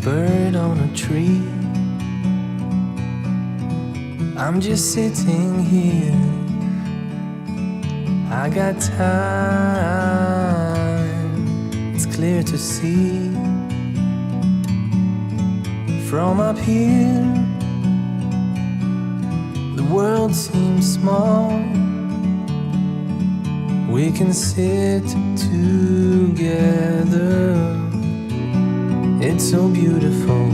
bird on a tree. I'm just sitting here, I got time, it's clear to see. From up here, the world seems small. We can sit together, it's so beautiful,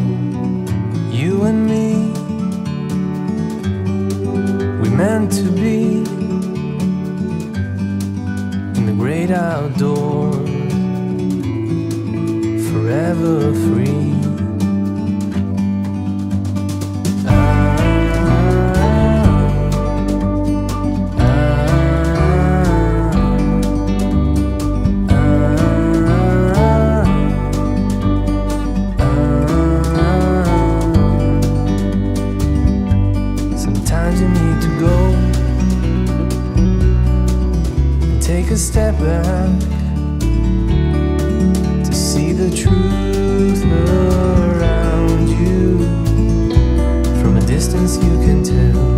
you and me. We meant to be in the great outdoors, forever free. Take a step back to see the truth around you. From a distance you can tell